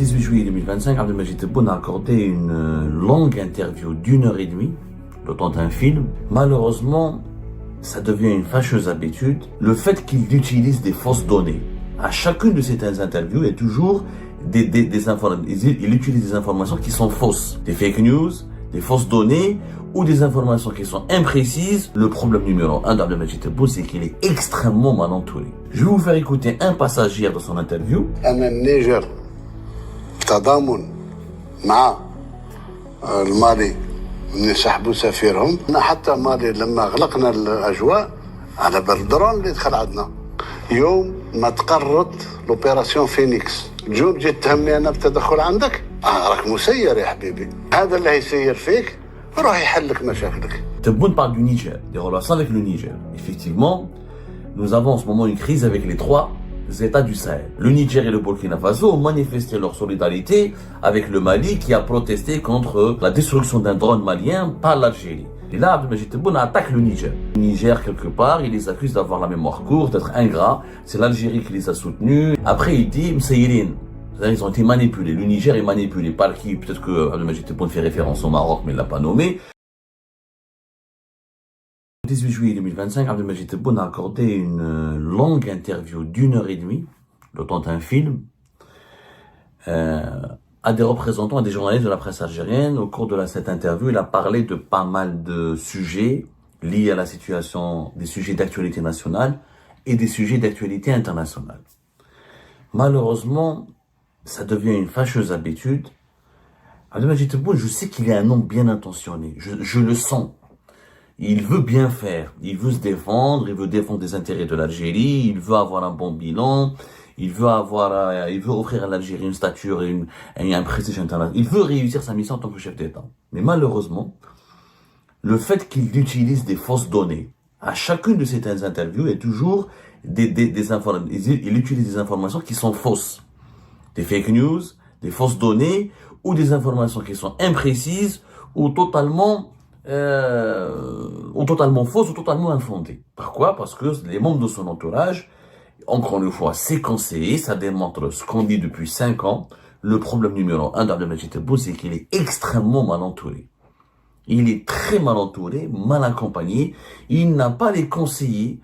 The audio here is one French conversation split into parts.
18 juillet 2025, Abdelmajid Tebboune a accordé une longue interview d'1 heure et demie, le temps d'un film. Malheureusement, ça devient une fâcheuse habitude, le fait qu'il utilise des fausses données. À chacune de ces interviews, il y a toujours des informations. Il utilise des informations qui sont fausses, des fake news, des fausses données ou des informations qui sont imprécises. Le problème numéro 1 d'Abdelmajid Tebboune, c'est qu'il est extrêmement mal entouré. Je vais vous faire écouter un passage hier de son interview. النيجر تضامن مع المالي من يسحبوا سفيرهم. حتى مالي لما غلقنا الاجواء على بالدرون اللي دخل عندنا يوم ما تقررت لوبيراسيون فينيكس تجوم جيت تهمني انا بالتدخل عندك. راك مسير يا حبيبي، هذا اللي هيسير فيك روح يحل لك مشاكلك. Tebboune parle du Niger, des relations avec le Niger. Effectivement, nous avons en ce moment une crise avec les trois États du Sahel. Le Niger et le Burkina Faso ont manifesté leur solidarité avec le Mali qui a protesté contre la destruction d'un drone malien par l'Algérie. Et là, Abdelmajid Tebboune attaque le Niger. Le Niger, quelque part, il les accuse d'avoir la mémoire courte, d'être ingrats. C'est l'Algérie qui les a soutenus. Après, il dit Mseyirin. Ils ont été manipulés. Le Niger est manipulé par qui? Peut-être que Abdelmajid Tebboune fait référence au Maroc, mais il ne l'a pas nommé. Le 18 juillet 2025, Abdelmajid Tebboune a accordé une longue interview d'1 heure et demie, le temps d'un film, à des représentants, à des journalistes de la presse algérienne. Au cours de cette interview, il a parlé de pas mal de sujets liés à la situation, des sujets d'actualité nationale et des sujets d'actualité internationale. Malheureusement, ça devient une fâcheuse habitude. Abdelmajid Tebboune, je sais qu'il est un homme bien intentionné, je le sens. Il veut bien faire, il veut se défendre, il veut défendre les intérêts de l'Algérie, il veut avoir un bon bilan, il veut offrir à l'Algérie une stature et un prestige international. Il veut réussir sa mission en tant que chef d'État. Mais malheureusement, le fait qu'il utilise des fausses données, à chacune de ces interviews, il y a toujours des informations. Il utilise des informations qui sont fausses, des fake news, des fausses données ou des informations qui sont imprécises ou totalement fausses ou totalement infondées. Pourquoi? Parce que les membres de son entourage, encore une fois, c'est conseillé, ça démontre ce qu'on dit depuis 5 ans. Le problème numéro 1 d'Abdelmajid Tebboune, c'est qu'il est extrêmement mal entouré. Il est très mal entouré, mal accompagné. Il n'a pas les conseillers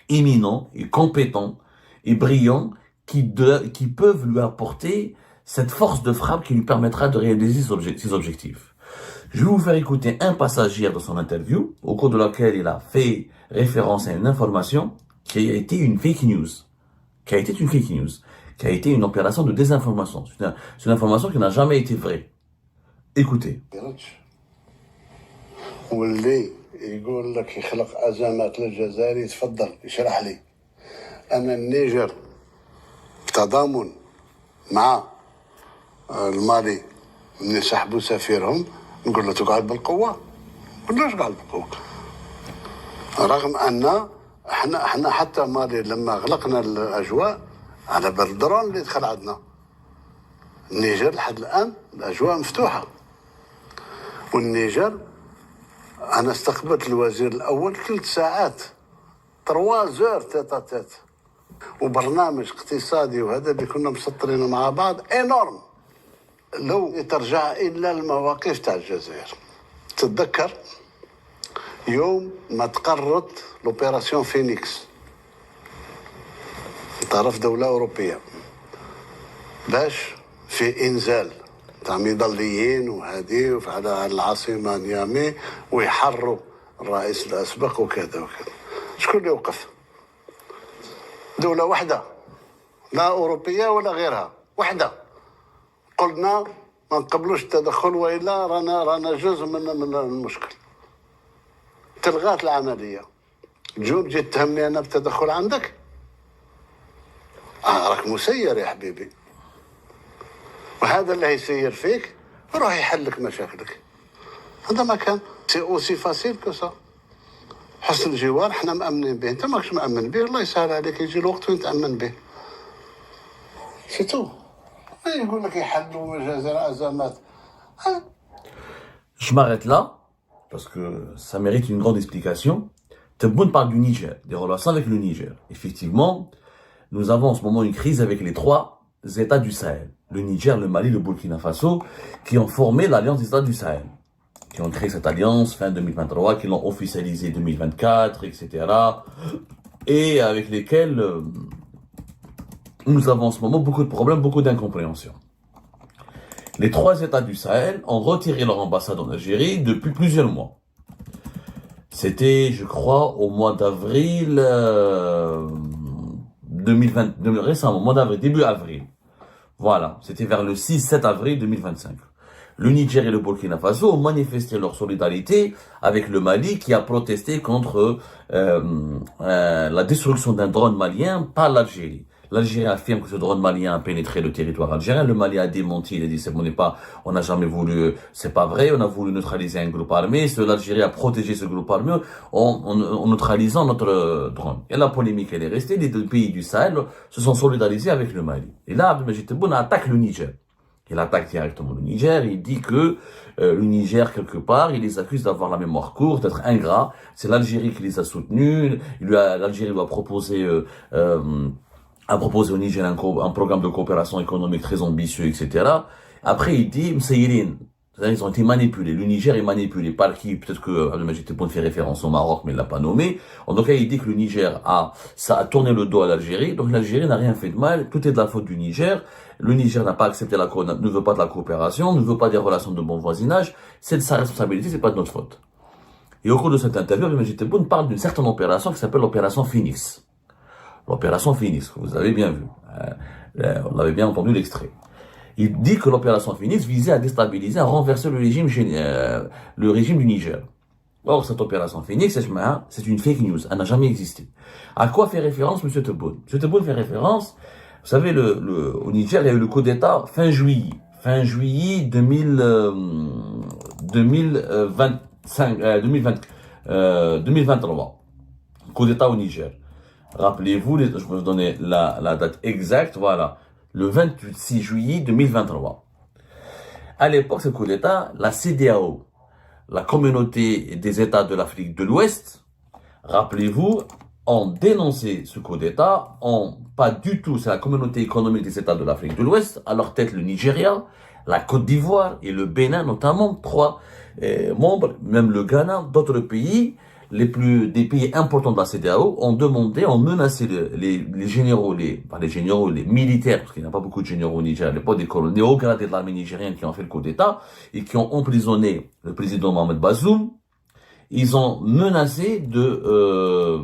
éminents et compétents et brillants qui peuvent lui apporter cette force de frappe qui lui permettra de réaliser ses objectifs. Je vais vous faire écouter un passage hier de son interview, au cours de laquelle il a fait référence à une information qui a été une fake news, qui a été une opération de désinformation. C'est une information qui n'a jamais été vraie. Écoutez. واللي يقول لك يخلق ازمات للجزائر يتفضل يشرح لي. انا النيجر تضامن مع المالي من يسحبوا سفيرهم نقول له تقعد بالقوه ولاش قاعد بالقوه. رغم ان احنا حتى مالي لما غلقنا الاجواء على بالدرون اللي دخل عندنا. النيجر لحد الان الاجواء مفتوحه. والنيجر انا استقبلت الوزير الاول 3 ساعات 3 زور تيت وبرنامج اقتصادي وهذا اللي كنا مسطرينه مع بعض انورم. لو ترجع الى المواقف تاع الجزائر تتذكر يوم ما تقررت لوبيراسيون فينيكس طرف دولة أوروبية باش في إنزال تاع مظليين وهذه على العاصمة نيامي ويحروا الرئيس الأسبق وكذا. شكون اللي وقف؟ دولة واحدة لا أوروبية ولا غيرها، واحدة. قلنا ما نقبلوش التدخل وإلا رانا جزء من المشكل. تلغات العملية. جوب جيت تهمني أنا بالتدخل عندك؟ راك مسير يا حبيبي. وهذا اللي هيسير فيك روح يحل لك مشاكلك. هذا ما كان سي اوسي فاسيل كو سا. حسن الجوار احنا مأمنين به، انت ماكش مأمن به الله يسهل عليك يجي الوقت وين تأمن به. سي تو. يقول لك يحلوا الجزائر ازمات. Je m'arrête là, parce que ça mérite une grande explication. Tebboune parle du Niger, des relations avec le Niger. Effectivement, nous avons en ce moment une crise avec les trois États du Sahel. Le Niger, le Mali, le Burkina Faso, qui ont formé l'Alliance des États du Sahel. Qui ont créé cette alliance fin 2023, qui l'ont officialisée 2024, etc. Et avec lesquels nous avons en ce moment beaucoup de problèmes, beaucoup d'incompréhension. Les 3 États du Sahel ont retiré leur ambassade en Algérie depuis plusieurs mois. C'était, je crois, au mois d'avril 2020, récemment, mois d'avril, début avril. Voilà, c'était vers le 6-7 avril 2025. Le Niger et le Burkina Faso ont manifesté leur solidarité avec le Mali qui a protesté contre la destruction d'un drone malien par l'Algérie. L'Algérie affirme que ce drone malien a pénétré le territoire algérien. Le Mali a démenti, il a dit on n'a jamais voulu, c'est pas vrai, on a voulu neutraliser un groupe armé. L'Algérie a protégé ce groupe armé en neutralisant notre drone. Et la polémique, elle est restée. Les 2 pays du Sahel se sont solidarisés avec le Mali. Et là, Abdelmajid Tebboune attaque le Niger. Il attaque directement le Niger. Il dit que le Niger, quelque part, il les accuse d'avoir la mémoire courte, d'être ingrat. C'est l'Algérie qui les a soutenus. L'Algérie lui a proposé au Niger un programme de coopération économique très ambitieux, etc. Après, il dit, Mseirin, ils ont été manipulés. Le Niger est manipulé par qui? Peut-être que Abdelmajid Tebboune fait référence au Maroc, mais il l'a pas nommé. En tout cas, il dit que le Niger ça a tourné le dos à l'Algérie. Donc l'Algérie n'a rien fait de mal. Tout est de la faute du Niger. Le Niger n'a pas accepté ne veut pas de la coopération, ne veut pas des relations de bon voisinage. C'est de sa responsabilité, c'est pas de notre faute. Et au cours de cette interview, Abdelmajid Tebboune parle d'une certaine opération qui s'appelle l'opération Phoenix. L'opération Phoenix, vous avez bien vu. On avait bien entendu l'extrait. Il dit que l'opération Phoenix visait à déstabiliser, à renverser le régime du Niger. Or, cette opération Phoenix, c'est une fake news. Elle n'a jamais existé. À quoi fait référence M. Tebboune? M. Tebboune fait référence, vous savez, au Niger, il y a eu le coup d'État fin juillet. Fin juillet 2023. Coup d'État au Niger. Rappelez-vous, je vais vous donner la date exacte, voilà. Le 26 juillet 2023. À l'époque, ce coup d'État, la CEDEAO, la communauté des États de l'Afrique de l'Ouest, rappelez-vous, ont dénoncé ce coup d'État, pas du tout, c'est la communauté économique des États de l'Afrique de l'Ouest, à leur tête le Nigeria, la Côte d'Ivoire et le Bénin notamment, 3 membres, même le Ghana, d'autres pays, des pays importants de la CEDEAO ont menacé les généraux, les militaires, parce qu'il n'y a pas beaucoup de généraux au Niger, à l'époque des colonels, hauts gradés de l'armée nigérienne qui ont fait le coup d'État et qui ont emprisonné le président Mohamed Bazoum. Ils ont menacé de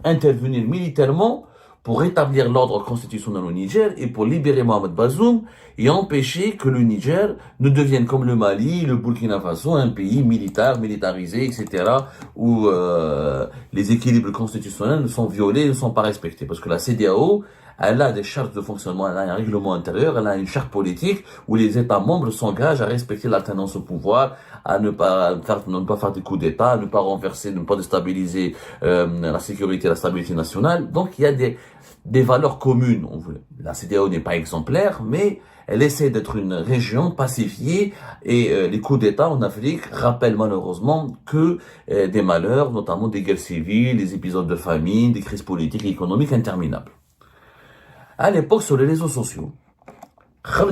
intervenir militairement pour rétablir l'ordre constitutionnel au Niger et pour libérer Mohamed Bazoum et empêcher que le Niger ne devienne comme le Mali, le Burkina Faso, un pays militarisé, etc., où les équilibres constitutionnels sont violés, ne sont pas respectés. Parce que la CEDEAO, elle a des chartes de fonctionnement, elle a un règlement intérieur, elle a une charte politique où les États membres s'engagent à respecter l'alternance au pouvoir, à ne pas faire des coups d'État, à ne pas renverser, ne pas déstabiliser la sécurité et la stabilité nationale. Donc il y a des valeurs communes. La CEDEAO n'est pas exemplaire, mais elle essaie d'être une région pacifiée et les coups d'État en Afrique rappellent malheureusement que des malheurs, notamment des guerres civiles, des épisodes de famine, des crises politiques et économiques interminables. À l'époque, sur les réseaux sociaux,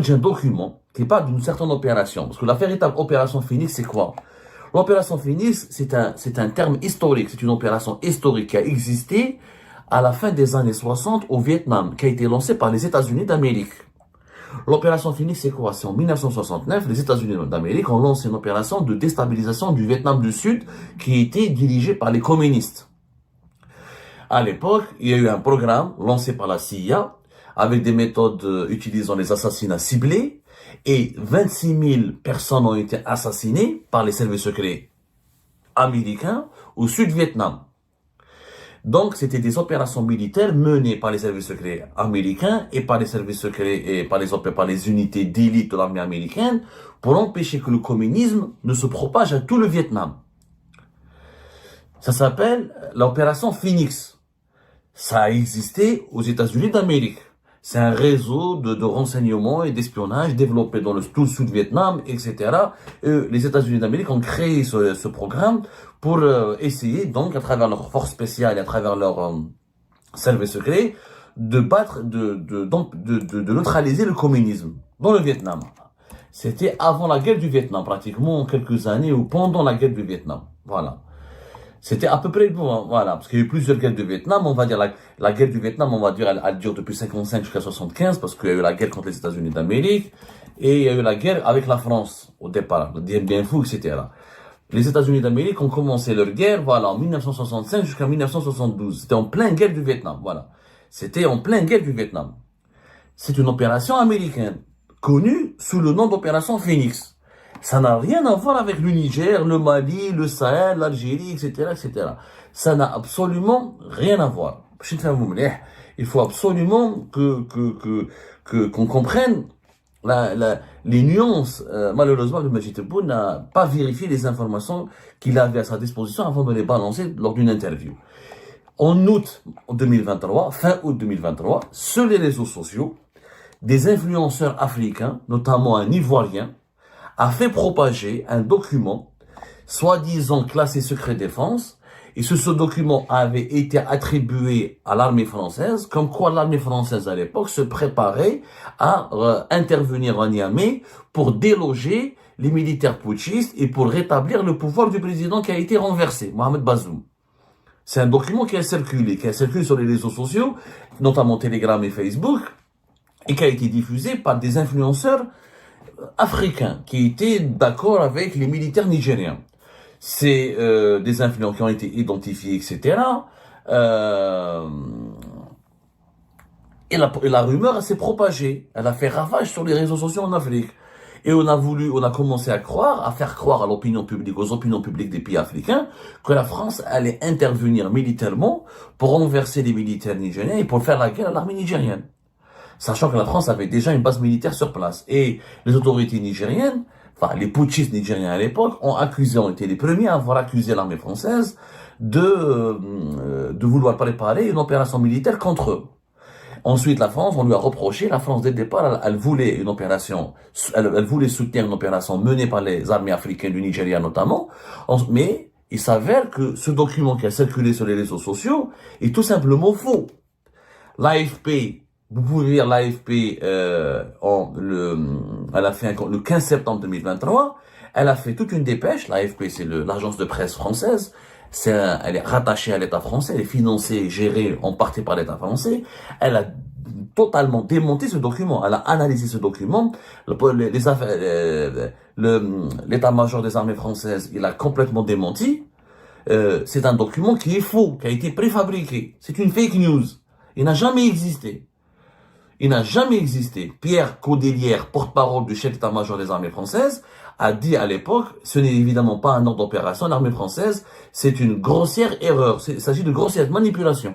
j'ai un document qui parle d'une certaine opération. Parce que la véritable opération Phoenix, c'est quoi? L'opération Phoenix, c'est un terme historique. C'est une opération historique qui a existé à la fin des années 60 au Vietnam, qui a été lancée par les États-Unis d'Amérique. L'opération Phoenix, c'est quoi? C'est en 1969, les États-Unis d'Amérique ont lancé une opération de déstabilisation du Vietnam du Sud qui était dirigée par les communistes. À l'époque, il y a eu un programme lancé par la CIA avec des méthodes utilisant les assassinats ciblés et 26 000 personnes ont été assassinées par les services secrets américains au Sud-Vietnam. Donc, c'était des opérations militaires menées par les services secrets américains et par les services secrets et par les unités d'élite de l'armée américaine pour empêcher que le communisme ne se propage à tout le Vietnam. Ça s'appelle l'opération Phoenix. Ça a existé aux États-Unis d'Amérique. C'est un réseau de renseignement et d'espionnage développé dans tout le Sud-Vietnam, etc. Les États-Unis d'Amérique ont créé ce programme pour essayer, donc, à travers leurs forces spéciales et à travers leurs services secrets, de battre, de neutraliser le communisme dans le Vietnam. C'était avant la guerre du Vietnam, pratiquement quelques années ou pendant la guerre du Vietnam. Voilà. C'était à peu près, voilà, parce qu'il y a eu plusieurs guerres du Vietnam. On va dire la guerre du Vietnam, on va dire, elle dure depuis 55 jusqu'à 75, parce qu'il y a eu la guerre contre les États-Unis d'Amérique, et il y a eu la guerre avec la France, au départ, le Dien Bien Phu, etc. Les États-Unis d'Amérique ont commencé leur guerre, voilà, en 1965 jusqu'à 1972. C'était en pleine guerre du Vietnam, voilà. C'était en pleine guerre du Vietnam. C'est une opération américaine, connue sous le nom d'opération Phoenix. Ça n'a rien à voir avec le Niger, le Mali, le Sahel, l'Algérie, etc., etc. Ça n'a absolument rien à voir. Il faut absolument qu'on comprenne les nuances. Malheureusement, le Majid Tebboune n'a pas vérifié les informations qu'il avait à sa disposition avant de les balancer lors d'une interview. En août 2023, fin août 2023, sur les réseaux sociaux, des influenceurs africains, notamment un Ivoirien, a fait propager un document, soi-disant classé secret défense, et ce document avait été attribué à l'armée française, comme quoi l'armée française à l'époque se préparait à intervenir en Niamey pour déloger les militaires putschistes et pour rétablir le pouvoir du président qui a été renversé, Mohamed Bazoum. C'est un document qui a circulé sur les réseaux sociaux, notamment Telegram et Facebook, et qui a été diffusé par des influenceurs africains qui étaient d'accord avec les militaires nigériens. C'est des influents qui ont été identifiés, etc. Et la rumeur s'est propagée. Elle a fait ravage sur les réseaux sociaux en Afrique. Et on a commencé à faire croire à l'opinion publique, aux opinions publiques des pays africains, que la France allait intervenir militairement pour renverser les militaires nigériens et pour faire la guerre à l'armée nigérienne. Sachant que la France avait déjà une base militaire sur place. Et les autorités nigériennes, enfin les putschistes nigériens à l'époque, ont été les premiers à avoir accusé l'armée française de vouloir préparer une opération militaire contre eux. Ensuite, la France, on lui a reproché, la France dès le départ, elle voulait une opération, elle voulait soutenir une opération menée par les armées africaines du Nigeria notamment, mais il s'avère que ce document qui a circulé sur les réseaux sociaux est tout simplement faux. L'AFP, vous pouvez lire l'AFP, elle a fait le 15 septembre 2023, elle a fait toute une dépêche, l'AFP c'est l'agence de presse française, elle est rattachée à l'État français, elle est financée et gérée en partie par l'État français, elle a totalement démonté ce document, elle a analysé ce document, l'état-major des armées françaises, il a complètement démenti, c'est un document qui est faux, qui a été préfabriqué, c'est une fake news, il n'a jamais existé. Il n'a jamais existé. Pierre Codelière, porte-parole du chef d'état-major des armées françaises, a dit à l'époque, ce n'est évidemment pas un ordre d'opération, l'armée française, c'est une grossière erreur. Il s'agit de grossière manipulation.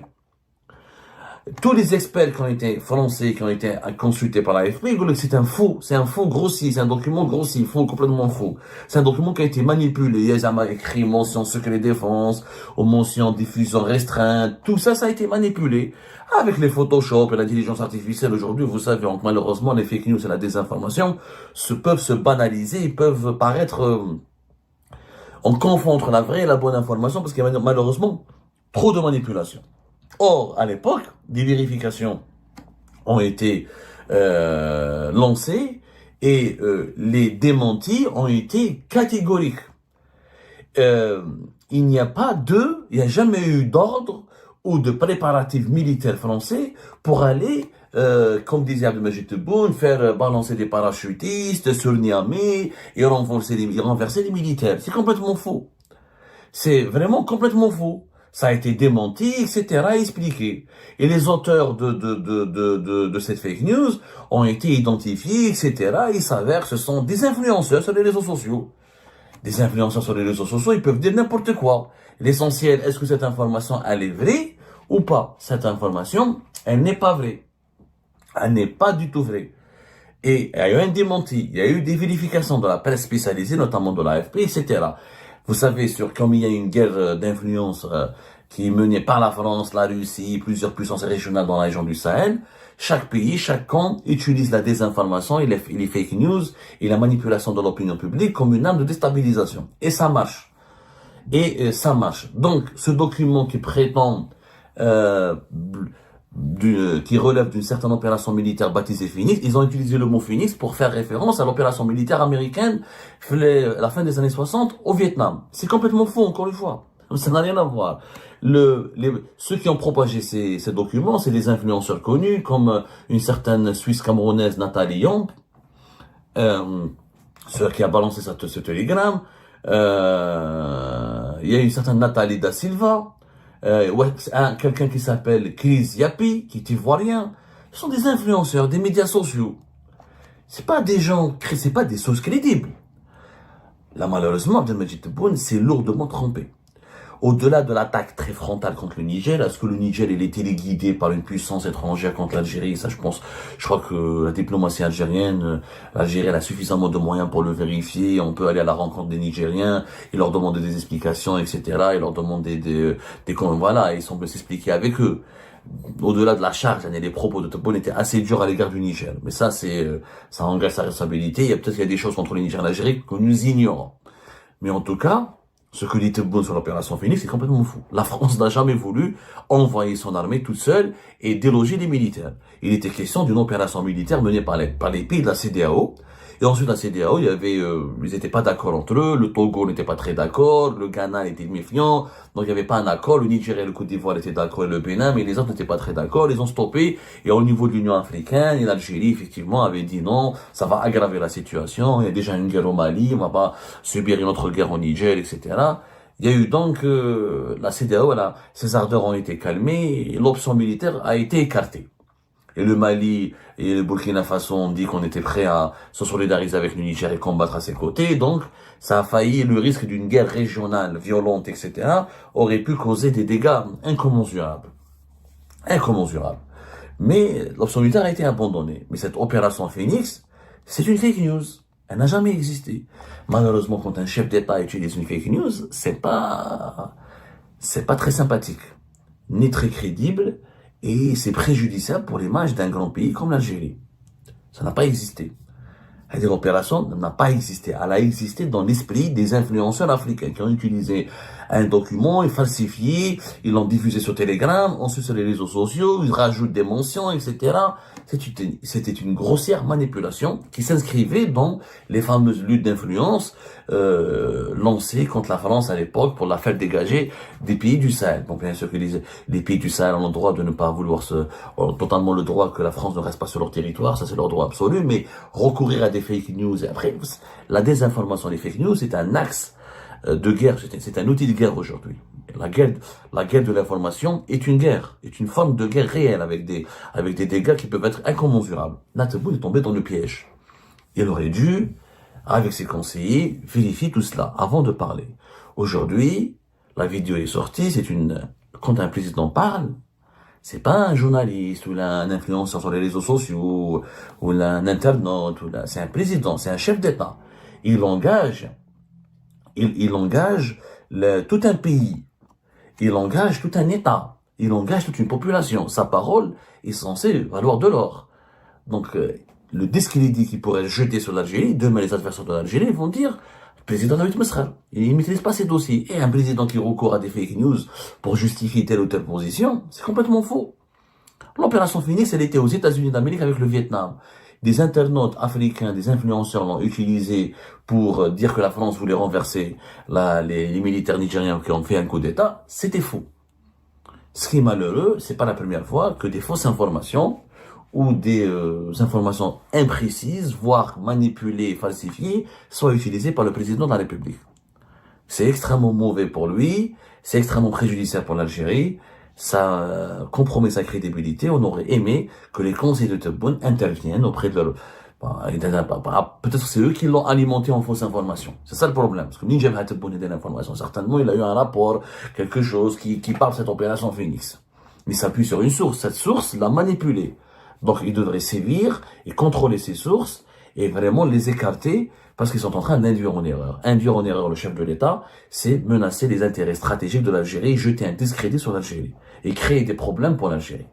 Tous les experts qui ont été français, qui ont été consultés par l'AFP, ils disent que c'est un faux grossier, c'est un document grossier, faux, complètement faux. C'est un document qui a été manipulé. Il y a écrit mention secret défense, ou mention diffusion restreinte, tout ça, ça a été manipulé. Avec les Photoshop et l'intelligence artificielle aujourd'hui, vous savez, malheureusement, les fake news et la désinformation peuvent se banaliser, ils peuvent paraître, on confond entre la vraie et la bonne information parce qu'il y a malheureusement trop de manipulation. Or, à l'époque, des vérifications ont été lancées et les démentis ont été catégoriques. Il n'y a jamais eu d'ordre ou de préparatifs militaires français pour aller, comme disait Abdelmajid Tebboune, faire balancer des parachutistes sur Niamey et renverser les militaires. C'est complètement faux. C'est vraiment complètement faux. Ça a été démenti, etc., expliqué. Et les auteurs de cette fake news ont été identifiés, etc., il s'avère que ce sont des influenceurs sur les réseaux sociaux. Des influenceurs sur les réseaux sociaux, ils peuvent dire n'importe quoi. L'essentiel, est-ce que cette information, elle est vraie ou pas? Cette information, elle n'est pas vraie. Elle n'est pas du tout vraie. Et il y a eu un démenti, il y a eu des vérifications de la presse spécialisée, notamment de l'AFP, etc. Vous savez, comme il y a une guerre d'influence qui est menée par la France, la Russie, plusieurs puissances régionales dans la région du Sahel, chaque pays, chaque camp utilise la désinformation et les fake news et la manipulation de l'opinion publique comme une arme de déstabilisation. Et ça marche. Ça marche. Donc, ce document qui prétend qui relève d'une certaine opération militaire baptisée Phoenix. Ils ont utilisé le mot Phoenix pour faire référence à l'opération militaire américaine à la fin des années 60 au Vietnam. C'est complètement faux, encore une fois. Ça n'a rien à voir. Ceux qui ont propagé ces documents, c'est des influenceurs connus, comme une certaine Suisse camerounaise, Nathalie Yomp, celle qui a balancé ce télégramme. Il y a une certaine Nathalie Da Silva, quelqu'un qui s'appelle Chris Yapi, qui est ivoirien. Ce sont des influenceurs, des médias sociaux. C'est pas des gens, c'est pas des sources crédibles. Là, malheureusement, Abdelmajid Tebboune s'est lourdement trompé. Au-delà de l'attaque très frontale contre le Niger, est-ce que le Niger, il est téléguidé par une puissance étrangère contre l'Algérie? Ça, je crois que la diplomatie algérienne, l'Algérie, elle a suffisamment de moyens pour le vérifier. On peut aller à la rencontre des Nigériens, et leur demander des explications, etc. Et leur demander voilà, ils semblent s'expliquer avec eux. Au-delà de la charge, les propos de Tebboune étaient assez durs à l'égard du Niger. Mais ça, ça engage sa responsabilité. Peut-être qu'il y a des choses contre le Niger et l'Algérie que nous ignorons. Mais en tout cas, ce que dit Tebboune sur l'opération Phoenix, c'est complètement fou. La France n'a jamais voulu envoyer son armée toute seule et déloger les militaires. Il était question d'une opération militaire menée par les pays de la CEDEAO. Et ensuite, la CEDEAO, ils n'étaient pas d'accord entre eux. Le Togo n'était pas très d'accord. Le Ghana était méfiant. Donc, il n'y avait pas un accord. Le Niger et le Côte d'Ivoire étaient d'accord et le Bénin, mais les autres n'étaient pas très d'accord. Ils ont stoppé. Et au niveau de l'Union africaine, et l'Algérie, effectivement, avait dit non, ça va aggraver la situation. Il y a déjà une guerre au Mali. On va pas subir une autre guerre au Niger, etc. Il y a eu donc, la CEDEAO, ses ardeurs ont été calmées et l'option militaire a été écartée. Et le Mali et le Burkina Faso ont dit qu'on était prêt à se solidariser avec le Niger et combattre à ses côtés. Donc, ça a failli, le risque d'une guerre régionale, violente, etc., aurait pu causer des dégâts incommensurables. Incommensurables. Mais l'option militaire a été abandonnée. Mais cette opération Phoenix, c'est une fake news. Elle n'a jamais existé. Malheureusement, quand un chef d'État utilise une fake news, c'est pas très sympathique, ni très crédible, et c'est préjudiciable pour l'image d'un grand pays comme l'Algérie. Ça n'a pas existé. L'opération n'a pas existé. Elle a existé dans l'esprit des influenceurs africains qui ont utilisé un document, ils falsifié, ils l'ont diffusé sur Telegram, ensuite sur les réseaux sociaux, ils rajoutent des mentions, etc. C'était une grossière manipulation qui s'inscrivait dans les fameuses luttes d'influence lancées contre la France à l'époque pour la faire dégager des pays du Sahel. Bon, bien sûr que les pays du Sahel ont le droit de ne pas vouloir ont totalement le droit que la France ne reste pas sur leur territoire, ça c'est leur droit absolu, mais recourir à des fake news, et après, la désinformation, les fake news, c'est un axe de guerre, c'est un outil de guerre aujourd'hui. La guerre de l'information est une forme de guerre réelle avec des dégâts qui peuvent être incommensurables. Là, Tebboune est tombé dans le piège. Il aurait dû, avec ses conseillers, vérifier tout cela avant de parler. Aujourd'hui, la vidéo est sortie, quand un président parle, c'est pas un journaliste ou un influenceur sur les réseaux sociaux ou un internaute, c'est un président, c'est un chef d'État. Il engage tout un pays. Il engage tout un État. Il engage toute une population. Sa parole est censée valoir de l'or. Donc, le discrédit qui pourrait être jeté sur l'Algérie, demain les adversaires de l'Algérie vont dire, le président David Mesra, il ne maîtrise pas ses dossiers. Et un président qui recourt à des fake news pour justifier telle ou telle position, c'est complètement faux. L'opération Phoenix, elle était aux États-Unis d'Amérique avec le Vietnam. Des internautes africains, des influenceurs l'ont utilisé pour dire que la France voulait renverser les militaires nigériens qui ont fait un coup d'État. C'était faux. Ce qui est malheureux, c'est pas la première fois que des fausses informations ou des informations imprécises, voire manipulées, falsifiées, soient utilisées par le président de la République. C'est extrêmement mauvais pour lui, c'est extrêmement préjudiciable pour l'Algérie, ça compromet sa crédibilité. On aurait aimé que les conseillers de Tebboune interviennent auprès de leur... Peut-être que c'est eux qui l'ont alimenté en fausse information. C'est ça le problème. Parce que Ninja Tebboune est de l'information. Certainement, il a eu un rapport, quelque chose qui parle de cette opération Phoenix. Il s'appuie sur une source. Cette source l'a manipulé. Donc, il devrait sévir et contrôler ces sources et vraiment les écarter parce qu'ils sont en train d'induire en erreur. Induire en erreur le chef de l'État, c'est menacer les intérêts stratégiques de l'Algérie, jeter un discrédit sur l'Algérie et créer des problèmes pour l'Algérie.